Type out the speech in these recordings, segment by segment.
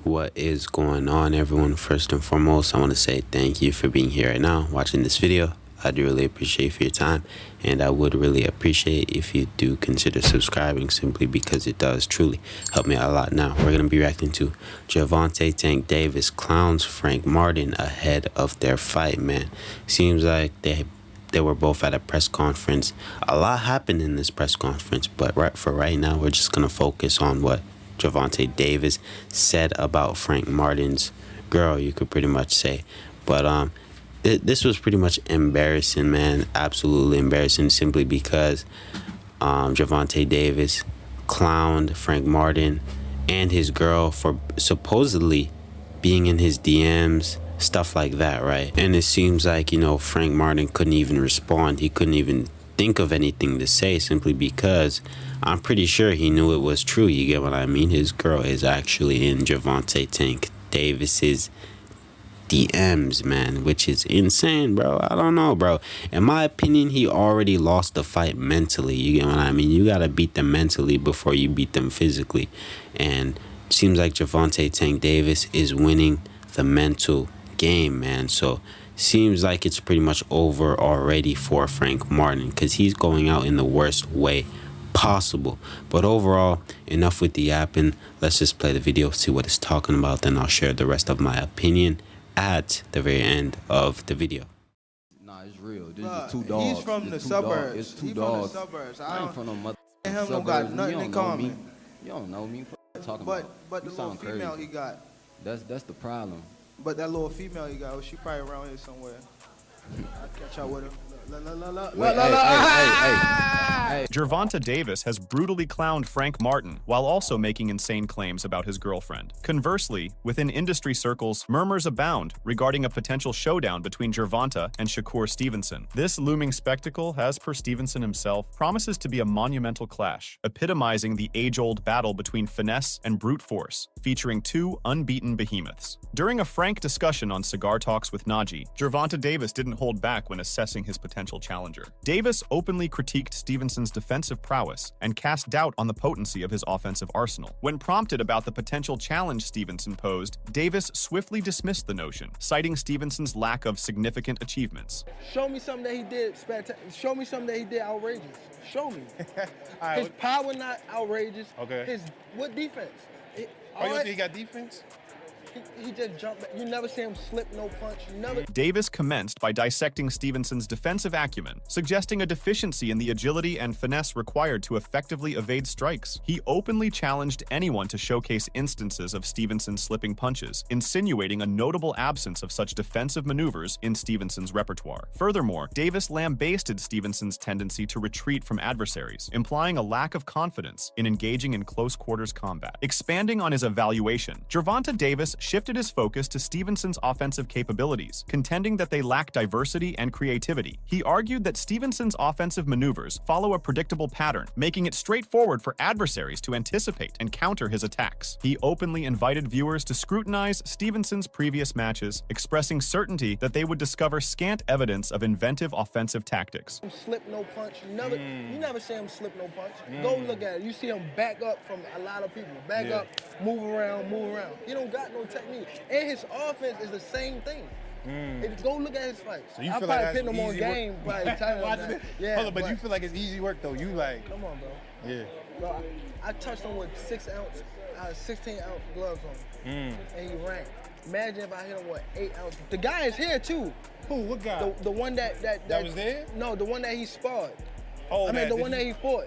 What is going on, everyone? First and foremost, I want to say thank you for being here right now watching this video. I do really appreciate for your time, and I would really appreciate if you do consider subscribing, simply because it does truly help me out a lot. Now we're gonna be reacting to Gervonta Tank Davis clowns Frank Martin ahead of their fight. Man, seems like they were both at a press conference. A lot happened in this press conference, but right now we're just gonna focus on what Gervonta Davis said about Frank Martin's girl, you could pretty much say. But this was pretty much embarrassing, man. Absolutely embarrassing, simply because Gervonta Davis clowned Frank Martin and his girl for supposedly being in his DMs, stuff like that, right? And it seems like, you know, Frank Martin couldn't even respond. He couldn't even think of anything to say, simply because I'm pretty sure he knew it was true. You get what I mean? His girl is actually in Gervonta Tank Davis's DMs, man, which is insane, bro. I don't know, bro. In my opinion, he already lost the fight mentally. You get what I mean? You gotta beat them mentally before you beat them physically. And it seems like Gervonta Tank Davis is winning the mental game, man. So seems like it's pretty much over already for Frank Martin, because he's going out in the worst way possible. But overall, enough with the yapping. Let's just play the video, see what it's talking about, then I'll share the rest of my opinion at the very end of the video. Nah, it's real. This is two dogs. He's from the suburbs. It's two He's dogs. from the suburbs. I ain't from no mother him suburbs. don't got nothing in common. You don't know me. Talking But about. the You little sound female crazy. he got. That's the problem. But that little female he got, she probably around here somewhere. I'll catch up with her. Wait, hey. Gervonta Davis has brutally clowned Frank Martin while also making insane claims about his girlfriend. Conversely, within industry circles, murmurs abound regarding a potential showdown between Gervonta and Shakur Stevenson. This looming spectacle, as per Stevenson himself, promises to be a monumental clash, epitomizing the age-old battle between finesse and brute force, featuring two unbeaten behemoths. During a frank discussion on Cigar Talks with Najee, Gervonta Davis didn't hold back when assessing his potential challenger. Davis openly critiqued Stevenson's defensive prowess and cast doubt on the potency of his offensive arsenal. When prompted about the potential challenge Stevenson posed, Davis swiftly dismissed the notion, citing Stevenson's lack of significant achievements. Show me something that he did show me something that he did outrageous. Show me. Right, his power not outrageous. Okay. What defense? you don't think he got defense? He just jumped back. You never see him slip no punch. You never. Davis commenced by dissecting Stevenson's defensive acumen, suggesting a deficiency in the agility and finesse required to effectively evade strikes. He openly challenged anyone to showcase instances of Stevenson slipping punches, insinuating a notable absence of such defensive maneuvers in Stevenson's repertoire. Furthermore, Davis lambasted Stevenson's tendency to retreat from adversaries, implying a lack of confidence in engaging in close-quarters combat. Expanding on his evaluation, Gervonta Davis shifted his focus to Stevenson's offensive capabilities, contending that they lack diversity and creativity. He argued that Stevenson's offensive maneuvers follow a predictable pattern, making it straightforward for adversaries to anticipate and counter his attacks. He openly invited viewers to scrutinize Stevenson's previous matches, expressing certainty that they would discover scant evidence of inventive offensive tactics. Slip no punch. You never see him slip no punch. Go look at it. You see him back up from a lot of people. Back up, move around. He don't got no technique. And his offense is the same thing. If you go look at his fights. So you I feel probably like pin that's him on easy game, work? probably tell him that. Yeah, Hold on, but you feel like it's easy work though. You like, come on, bro. yeah. Bro, I touched him with 16-ounce gloves on, and he ran. Imagine if I hit him with 8-ounce. The guy is here too. Who? What guy? The one that was there? No, the one that he sparred. Oh, I mean, the one that he fought.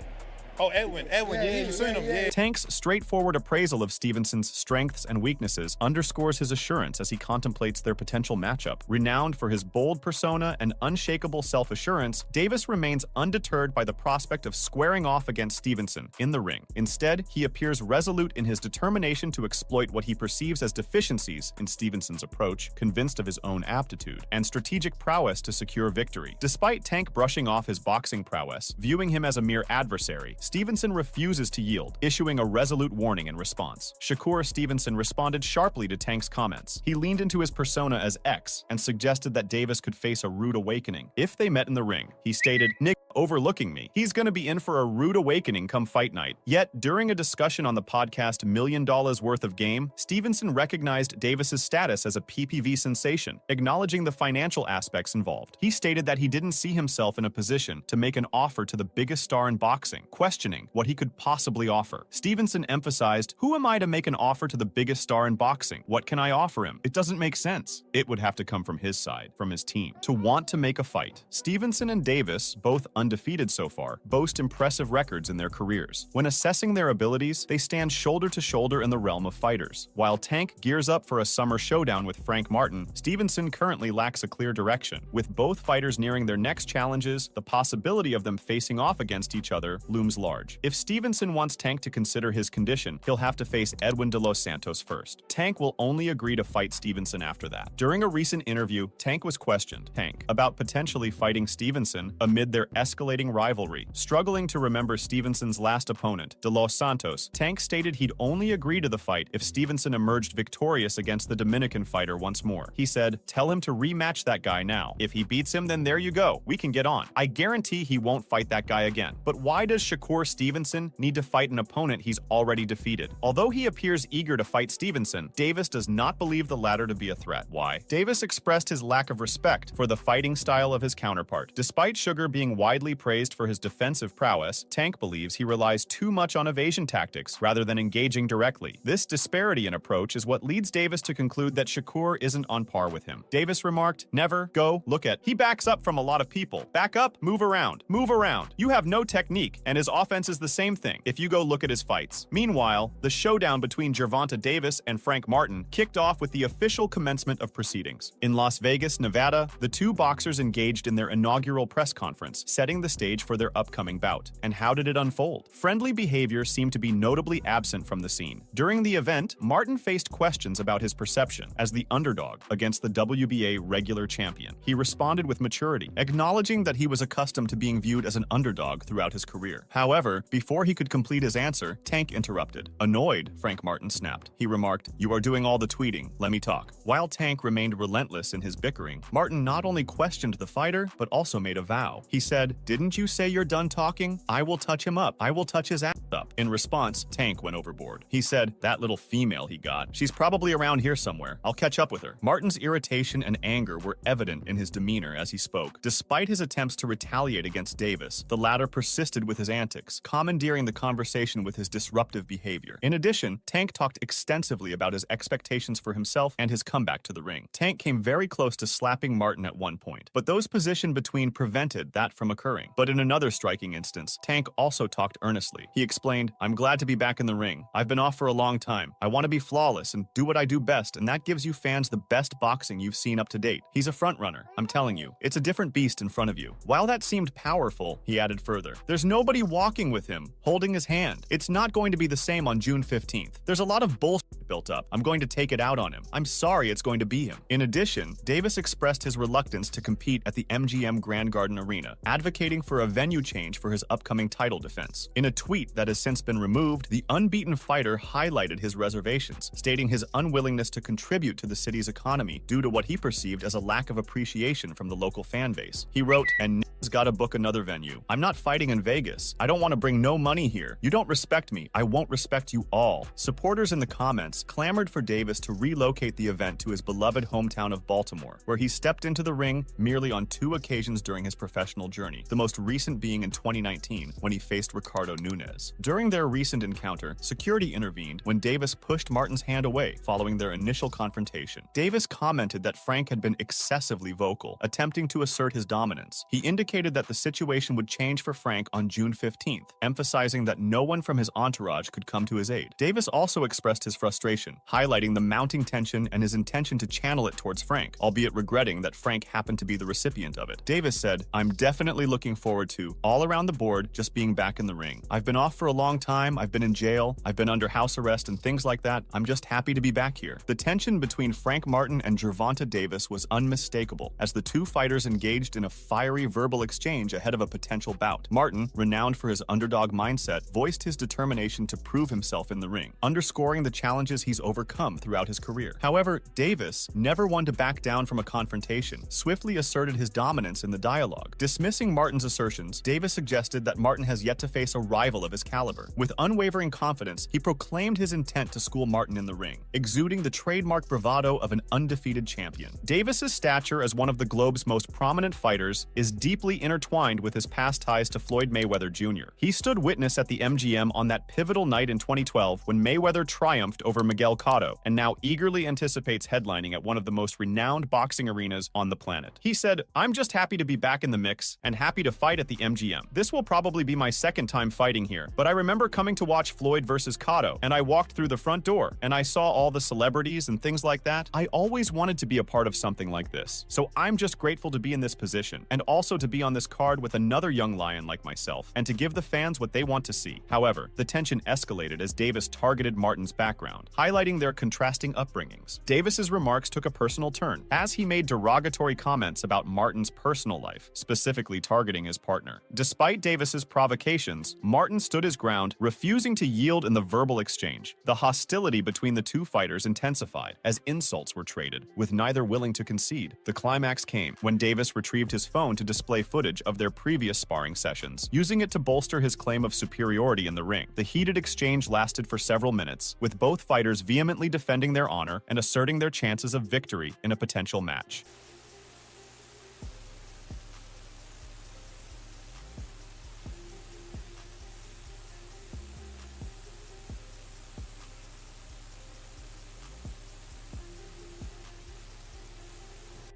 Oh, Edwin. Yeah, you seen him. Yeah. Tank's straightforward appraisal of Stevenson's strengths and weaknesses underscores his assurance as he contemplates their potential matchup. Renowned for his bold persona and unshakable self-assurance, Davis remains undeterred by the prospect of squaring off against Stevenson in the ring. Instead, he appears resolute in his determination to exploit what he perceives as deficiencies in Stevenson's approach, convinced of his own aptitude, and strategic prowess to secure victory. Despite Tank brushing off his boxing prowess, viewing him as a mere adversary, Stevenson refuses to yield, issuing a resolute warning in response. Shakur Stevenson responded sharply to Tank's comments. He leaned into his persona as X and suggested that Davis could face a rude awakening if they met in the ring. He stated, "Nick overlooking me. He's gonna be in for a rude awakening come fight night." Yet, during a discussion on the podcast $1 Million Worth of Game, Stevenson recognized Davis's status as a PPV sensation, acknowledging the financial aspects involved. He stated that he didn't see himself in a position to make an offer to the biggest star in boxing, questioning what he could possibly offer. Stevenson emphasized, "Who am I to make an offer to the biggest star in boxing? What can I offer him? It doesn't make sense." It would have to come from his side, from his team, to want to make a fight. Stevenson and Davis, both undefeated so far, boast impressive records in their careers. When assessing their abilities, they stand shoulder to shoulder in the realm of fighters. While Tank gears up for a summer showdown with Frank Martin, Stevenson currently lacks a clear direction. With both fighters nearing their next challenges, the possibility of them facing off against each other looms large. If Stevenson wants Tank to consider his condition, he'll have to face Edwin de los Santos first. Tank will only agree to fight Stevenson after that. During a recent interview, Tank was questioned, about potentially fighting Stevenson amid their escalating rivalry. Struggling to remember Stevenson's last opponent, de los Santos, Tank stated he'd only agree to the fight if Stevenson emerged victorious against the Dominican fighter once more. He said, "Tell him to rematch that guy now. If he beats him, then there you go. We can get on. I guarantee he won't fight that guy again." But why does Shakur Stevenson need to fight an opponent he's already defeated? Although he appears eager to fight Stevenson, Davis does not believe the latter to be a threat. Why? Davis expressed his lack of respect for the fighting style of his counterpart. Despite Sugar being widely praised for his defensive prowess, Tank believes he relies too much on evasion tactics rather than engaging directly. This disparity in approach is what leads Davis to conclude that Shakur isn't on par with him. Davis remarked, "Never, go, look at. He backs up from a lot of people. Back up, move around. Move around. You have no technique, and his offense is the same thing if you go look at his fights." Meanwhile, the showdown between Gervonta Davis and Frank Martin kicked off with the official commencement of proceedings. In Las Vegas, Nevada, the two boxers engaged in their inaugural press conference, setting the stage for their upcoming bout. And how did it unfold? Friendly behavior seemed to be notably absent from the scene. During the event, Martin faced questions about his perception as the underdog against the WBA regular champion. He responded with maturity, acknowledging that he was accustomed to being viewed as an underdog throughout his career. However, before he could complete his answer, Tank interrupted. Annoyed, Frank Martin snapped. He remarked, "You are doing all the tweeting. Let me talk." While Tank remained relentless in his bickering, Martin not only questioned the fighter, but also made a vow. He said, "Didn't you say you're done talking? I will touch him up. I will touch his ass up." In response, Tank went overboard. He said, "That little female he got, she's probably around here somewhere. I'll catch up with her." Martin's irritation and anger were evident in his demeanor as he spoke. Despite his attempts to retaliate against Davis, the latter persisted with his antics, commandeering the conversation with his disruptive behavior. In addition, Tank talked extensively about his expectations for himself and his comeback to the ring. Tank came very close to slapping Martin at one point, but those positioned between prevented that from occurring. But in another striking instance, Tank also talked earnestly. He explained, "I'm glad to be back in the ring. I've been off for a long time. I want to be flawless and do what I do best, and that gives you fans the best boxing you've seen up to date. He's a front runner. I'm telling you, it's a different beast in front of you." While that seemed powerful, he added further, "There's nobody walking with him, holding his hand. It's not going to be the same on June 15th. There's a lot of bullshit built up. I'm going to take it out on him. I'm sorry it's going to be him." In addition, Davis expressed his reluctance to compete at the MGM Grand Garden Arena, advocating for a venue change for his upcoming title defense. In a tweet that has since been removed, the unbeaten fighter highlighted his reservations, stating his unwillingness to contribute to the city's economy due to what he perceived as a lack of appreciation from the local fan base. He wrote, "And has got to book another venue. I'm not fighting in Vegas. I don't want to bring no money here. You don't respect me. I won't respect you all." Supporters in the comments clamored for Davis to relocate the event to his beloved hometown of Baltimore, where he stepped into the ring merely on 2 occasions during his professional journey, the most recent being in 2019 when he faced Ricardo Nunes. During their recent encounter, security intervened when Davis pushed Martin's hand away following their initial confrontation. Davis commented that Frank had been excessively vocal, attempting to assert his dominance. He indicated that the situation would change for Frank on June 15th, emphasizing that no one from his entourage could come to his aid. Davis also expressed his frustration, highlighting the mounting tension and his intention to channel it towards Frank, albeit regretting that Frank happened to be the recipient of it. Davis said, "I'm definitely looking forward to, all around the board, just being back in the ring. I've been off for a long time, I've been in jail, I've been under house arrest and things like that. I'm just happy to be back here." The tension between Frank Martin and Gervonta Davis was unmistakable, as the two fighters engaged in a fiery verbal verbal exchange ahead of a potential bout. Martin, renowned for his underdog mindset, voiced his determination to prove himself in the ring, underscoring the challenges he's overcome throughout his career. However, Davis, never one to back down from a confrontation, swiftly asserted his dominance in the dialogue. Dismissing Martin's assertions, Davis suggested that Martin has yet to face a rival of his caliber. With unwavering confidence, he proclaimed his intent to school Martin in the ring, exuding the trademark bravado of an undefeated champion. Davis's stature as one of the globe's most prominent fighters is deeply intertwined with his past ties to Floyd Mayweather Jr. He stood witness at the MGM on that pivotal night in 2012 when Mayweather triumphed over Miguel Cotto, and now eagerly anticipates headlining at one of the most renowned boxing arenas on the planet. He said, "I'm just happy to be back in the mix and happy to fight at the MGM. This will probably be my second time fighting here, but I remember coming to watch Floyd versus Cotto, and I walked through the front door, and I saw all the celebrities and things like that. I always wanted to be a part of something like this, so I'm just grateful to be in this position, and also to be on this card with another young lion like myself, and to give the fans what they want to see." However, the tension escalated as Davis targeted Martin's background, highlighting their contrasting upbringings. Davis's remarks took a personal turn, as he made derogatory comments about Martin's personal life, specifically targeting his partner. Despite Davis's provocations, Martin stood his ground, refusing to yield in the verbal exchange. The hostility between the two fighters intensified as insults were traded, with neither willing to concede. The climax came when Davis retrieved his phone to display footage of their previous sparring sessions, using it to bolster his claim of superiority in the ring. The heated exchange lasted for several minutes, with both fighters vehemently defending their honor and asserting their chances of victory in a potential match.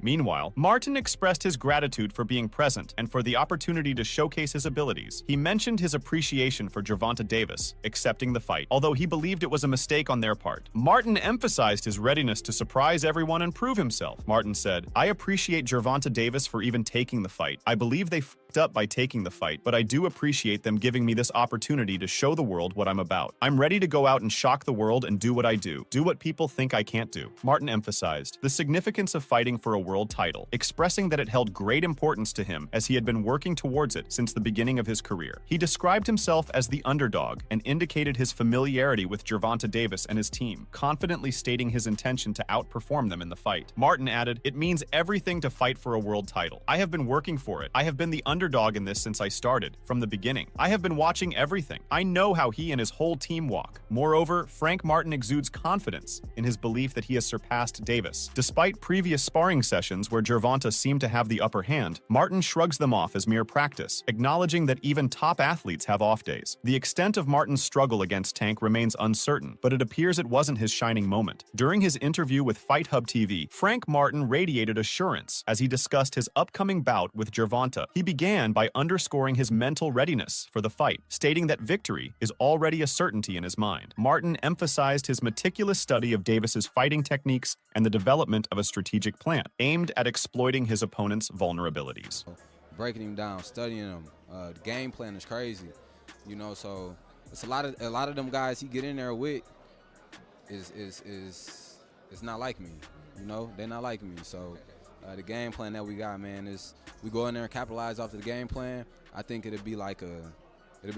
Meanwhile, Martin expressed his gratitude for being present and for the opportunity to showcase his abilities. He mentioned his appreciation for Gervonta Davis accepting the fight, although he believed it was a mistake on their part. Martin emphasized his readiness to surprise everyone and prove himself. Martin said, "I appreciate Gervonta Davis for even taking the fight. I believe they f***ed up by taking the fight, but I do appreciate them giving me this opportunity to show the world what I'm about. I'm ready to go out and shock the world and do what I do what people think I can't do." Martin emphasized the significance of fighting for a world title, expressing that it held great importance to him as he had been working towards it since the beginning of his career. He described himself as the underdog and indicated his familiarity with Gervonta Davis and his team, confidently stating his intention to outperform them in the fight. Martin added, "It means everything to fight for a world title. I have been working for it. I have been the underdog in this since I started, from the beginning. I have been watching everything. I know how he and his whole team walk." Moreover, Frank Martin exudes confidence in his belief that he has surpassed Davis. Despite previous sparring sessions where Gervonta seemed to have the upper hand, Martin shrugs them off as mere practice, acknowledging that even top athletes have off days. The extent of Martin's struggle against Tank remains uncertain, but it appears it wasn't his shining moment. During his interview with Fight Hub TV, Frank Martin radiated assurance as he discussed his upcoming bout with Gervonta. He began by underscoring his mental readiness for the fight, stating that victory is already a certainty in his mind. Martin emphasized his meticulous study of Davis's fighting techniques and the development of a strategic plan aimed at exploiting his opponent's vulnerabilities. Breaking him down, studying him, the game plan is crazy, you know. So it's a lot of them guys he get in there with is not like me, you know. They're not like me. So the game plan that we got, man, is we go in there and capitalize off of the game plan. I think it'll be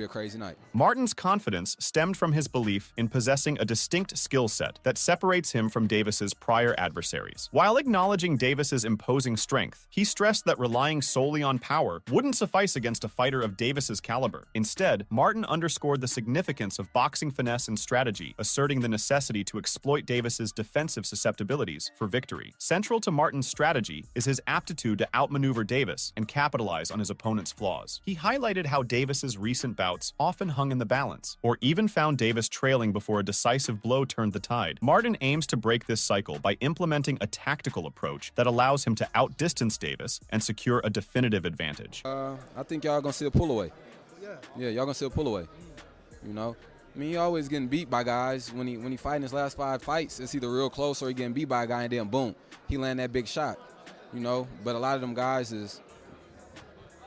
a crazy night. Martin's confidence stemmed from his belief in possessing a distinct skill set that separates him from Davis's prior adversaries. While acknowledging Davis's imposing strength, he stressed that relying solely on power wouldn't suffice against a fighter of Davis's caliber. Instead, Martin underscored the significance of boxing finesse and strategy, asserting the necessity to exploit Davis's defensive susceptibilities for victory. Central to Martin's strategy is his aptitude to outmaneuver Davis and capitalize on his opponent's flaws. He highlighted how Davis's recent bouts often hung in the balance, or even found Davis trailing before a decisive blow turned the tide. Martin aims to break this cycle by implementing a tactical approach that allows him to outdistance Davis and secure a definitive advantage. I think y'all gonna see a pull away. Yeah, y'all gonna see a pull away. You know, I mean, he always getting beat by guys. When he fighting his last 5 fights, it's either real close or he getting beat by a guy and then boom, he land that big shot. You know, but a lot of them guys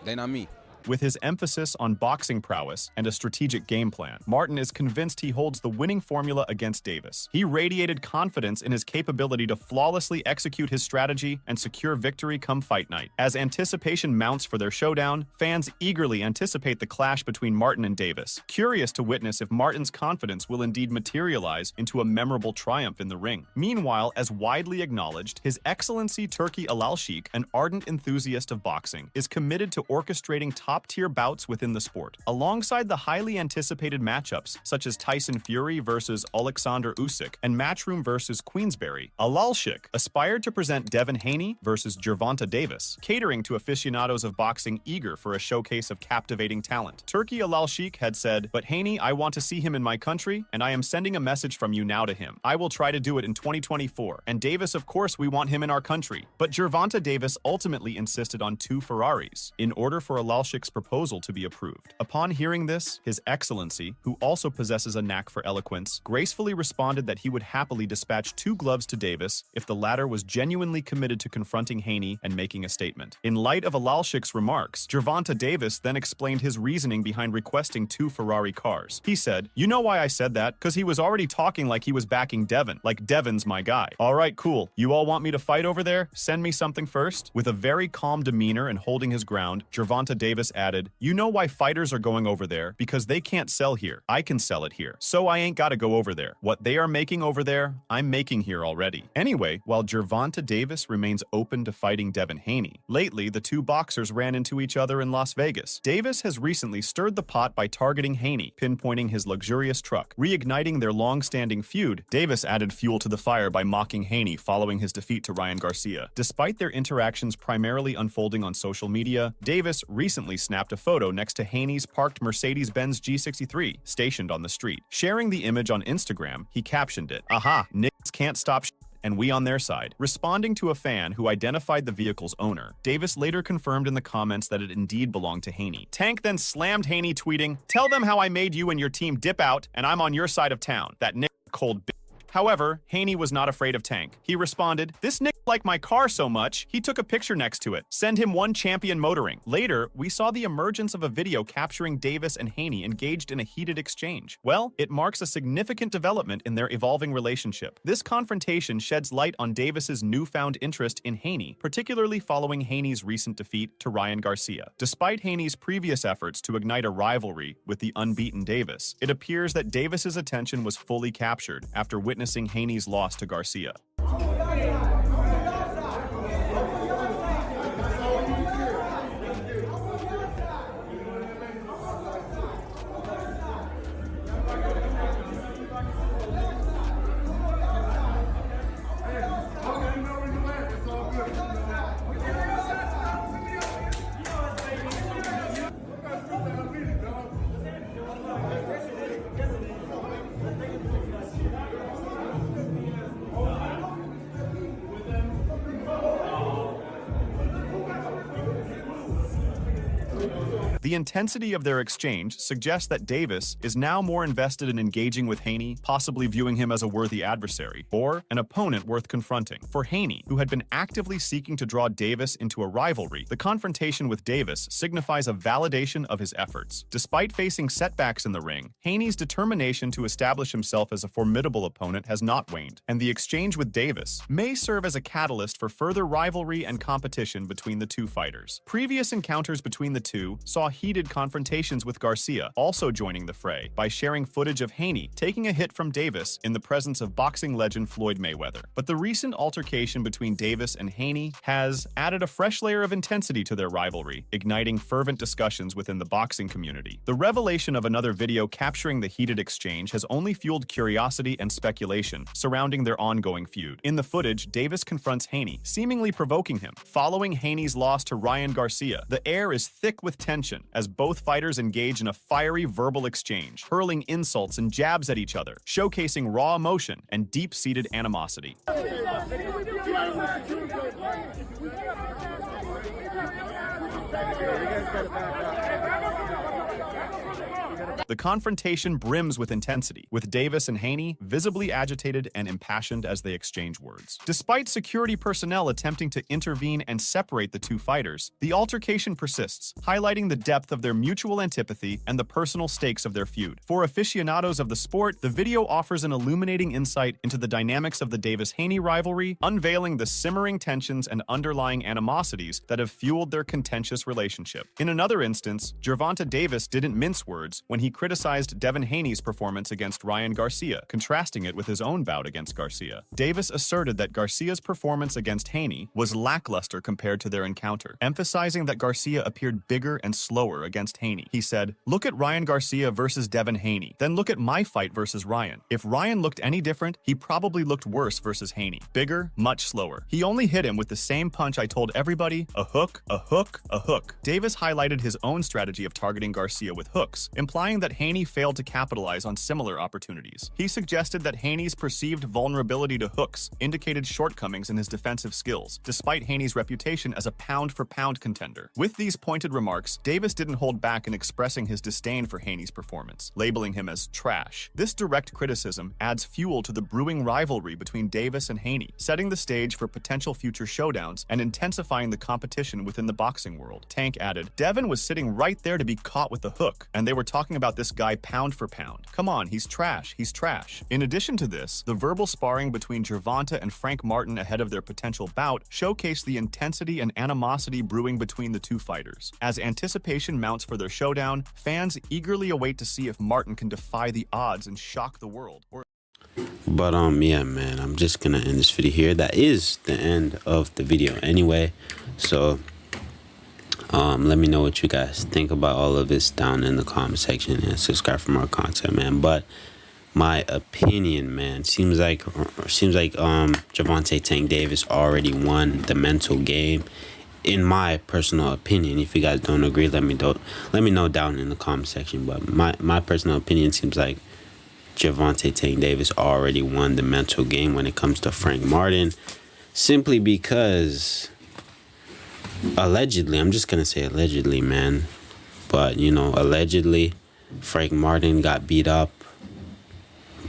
they not me. With his emphasis on boxing prowess and a strategic game plan, Martin is convinced he holds the winning formula against Davis. He radiated confidence in his capability to flawlessly execute his strategy and secure victory come fight night. As anticipation mounts for their showdown, fans eagerly anticipate the clash between Martin and Davis, curious to witness if Martin's confidence will indeed materialize into a memorable triumph in the ring. Meanwhile, as widely acknowledged, His Excellency Turki Alalshikh, an ardent enthusiast of boxing, is committed to orchestrating top-tier bouts within the sport. Alongside the highly anticipated matchups, such as Tyson Fury versus Alexander Usyk and Matchroom versus Queensberry, Alalshikh aspired to present Devin Haney versus Gervonta Davis, catering to aficionados of boxing eager for a showcase of captivating talent. Turki Alalshikh had said, "But Haney, I want to see him in my country, and I am sending a message from you now to him. I will try to do it in 2024. And Davis, of course, we want him in our country." But Gervonta Davis ultimately insisted on 2 Ferraris in order for Alalshikh's proposal to be approved. Upon hearing this, His Excellency, who also possesses a knack for eloquence, gracefully responded that he would happily dispatch 2 gloves to Davis if the latter was genuinely committed to confronting Haney and making a statement. In light of Alalshikh's remarks, Gervonta Davis then explained his reasoning behind requesting 2 Ferrari cars. He said, "You know why I said that? Because he was already talking like he was backing Devin, like Devin's my guy. All right, cool. You all want me to fight over there? Send me something first." With a very calm demeanor and holding his ground, Gervonta Davis added, "You know why fighters are going over there? Because they can't sell here. I can sell it here. So I ain't gotta go over there. What they are making over there, I'm making here already." Anyway, while Gervonta Davis remains open to fighting Devin Haney, lately the 2 boxers ran into each other in Las Vegas. Davis has recently stirred the pot by targeting Haney, pinpointing his luxurious truck. Reigniting their long-standing feud, Davis added fuel to the fire by mocking Haney following his defeat to Ryan Garcia. Despite their interactions primarily unfolding on social media, Davis recently snapped a photo next to Haney's parked Mercedes-Benz G63, stationed on the street. Sharing the image on Instagram, he captioned it, "Aha, niggas can't stop and we on their side." Responding to a fan who identified the vehicle's owner, Davis later confirmed in the comments that it indeed belonged to Haney. Tank then slammed Haney, tweeting, "Tell them how I made you and your team dip out, and I'm on your side of town. That nigga cold bitch." However, Haney was not afraid of Tank. He responded, "This nigga liked my car so much, he took a picture next to it. Send him 1 champion motoring." Later, we saw the emergence of a video capturing Davis and Haney engaged in a heated exchange. Well, it marks a significant development in their evolving relationship. This confrontation sheds light on Davis's newfound interest in Haney, particularly following Haney's recent defeat to Ryan Garcia. Despite Haney's previous efforts to ignite a rivalry with the unbeaten Davis, it appears that Davis's attention was fully captured after witnessing Haney's loss to Garcia. The intensity of their exchange suggests that Davis is now more invested in engaging with Haney, possibly viewing him as a worthy adversary, or an opponent worth confronting. For Haney, who had been actively seeking to draw Davis into a rivalry, the confrontation with Davis signifies a validation of his efforts. Despite facing setbacks in the ring, Haney's determination to establish himself as a formidable opponent has not waned, and the exchange with Davis may serve as a catalyst for further rivalry and competition between the 2 fighters. Previous encounters between the 2 saw heated confrontations with Garcia, also joining the fray by sharing footage of Haney taking a hit from Davis in the presence of boxing legend Floyd Mayweather. But the recent altercation between Davis and Haney has added a fresh layer of intensity to their rivalry, igniting fervent discussions within the boxing community. The revelation of another video capturing the heated exchange has only fueled curiosity and speculation surrounding their ongoing feud. In the footage, Davis confronts Haney, seemingly provoking him. Following Haney's loss to Ryan Garcia, the air is thick with tension as both fighters engage in a fiery verbal exchange, hurling insults and jabs at each other, showcasing raw emotion and deep-seated animosity. The confrontation brims with intensity, with Davis and Haney visibly agitated and impassioned as they exchange words. Despite security personnel attempting to intervene and separate the two fighters, the altercation persists, highlighting the depth of their mutual antipathy and the personal stakes of their feud. For aficionados of the sport, the video offers an illuminating insight into the dynamics of the Davis-Haney rivalry, unveiling the simmering tensions and underlying animosities that have fueled their contentious relationship. In another instance, Gervonta Davis didn't mince words when he criticized Devin Haney's performance against Ryan Garcia, contrasting it with his own bout against Garcia. Davis asserted that Garcia's performance against Haney was lackluster compared to their encounter, emphasizing that Garcia appeared bigger and slower against Haney. He said, "Look at Ryan Garcia versus Devin Haney, then look at my fight versus Ryan. If Ryan looked any different, he probably looked worse versus Haney. Bigger, much slower. He only hit him with the same punch I told everybody, a hook, a hook, a hook." Davis highlighted his own strategy of targeting Garcia with hooks, implying that Haney failed to capitalize on similar opportunities. He suggested that Haney's perceived vulnerability to hooks indicated shortcomings in his defensive skills, despite Haney's reputation as a pound-for-pound contender. With these pointed remarks, Davis didn't hold back in expressing his disdain for Haney's performance, labeling him as trash. This direct criticism adds fuel to the brewing rivalry between Davis and Haney, setting the stage for potential future showdowns and intensifying the competition within the boxing world. Tank added, "Devin was sitting right there to be caught with the hook, and they were talking about this guy pound for pound. Come on, he's trash, he's trash." In addition to this, the verbal sparring between Gervonta and Frank Martin ahead of their potential bout showcased the intensity and animosity brewing between the two fighters. As anticipation mounts for their showdown, fans eagerly await to see if Martin can defy the odds and shock the world. But yeah, man, I'm just gonna end this video here. That is the end of the video anyway. So let me know what you guys think about all of this down in the comment section, and subscribe for more content, man. But my opinion, man, seems like Gervonta Tank Davis already won the mental game, in my personal opinion. If you guys don't agree, let me know down in the comment section. But my personal opinion seems like Gervonta Tank Davis already won the mental game when it comes to Frank Martin, simply because allegedly, I'm just gonna say allegedly, man, but you know, allegedly Frank Martin got beat up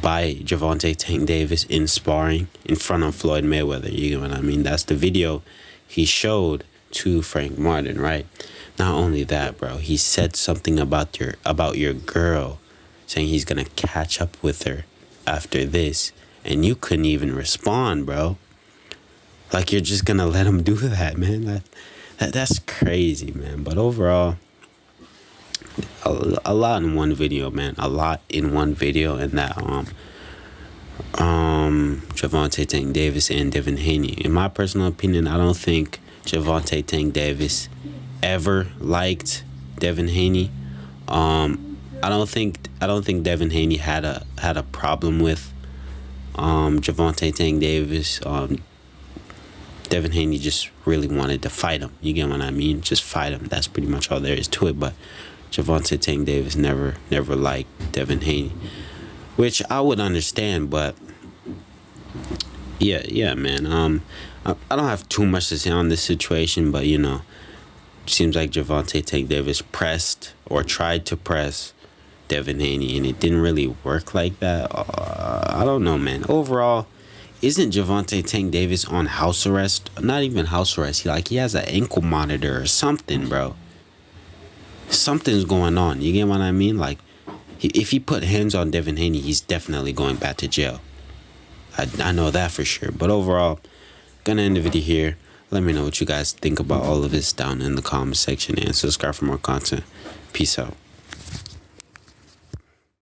by Gervonta Tank Davis in sparring in front of Floyd Mayweather. You know what I mean? That's the video he showed to Frank Martin, right? Not only that, bro, he said something about your girl, saying he's gonna catch up with her after this, and you couldn't even respond, bro. Like, you're just gonna let him do that, man? That's crazy, man. But overall, a lot in one video, man. A lot in one video, and that Gervonta Tank Davis and Devin Haney. In my personal opinion, I don't think Gervonta Tank Davis ever liked Devin Haney. I don't think Devin Haney had a problem with Gervonta Tank Davis. Devin Haney just really wanted to fight him. You get what I mean? Just fight him. That's pretty much all there is to it. But Gervonta Tank Davis never liked Devin Haney, which I would understand. But yeah, man. I don't have too much to say on this situation, but you know, seems like Gervonta Tank Davis pressed or tried to press Devin Haney, and it didn't really work like that. I don't know, man. Overall, isn't Gervonta Tank Davis on house arrest? Not even house arrest. He has an ankle monitor or something, bro. Something's going on. You get what I mean? Like, if he put hands on Devin Haney, he's definitely going back to jail. I know that for sure. But overall, gonna end the video here. Let me know what you guys think about all of this down in the comment section, and subscribe for more content. Peace out.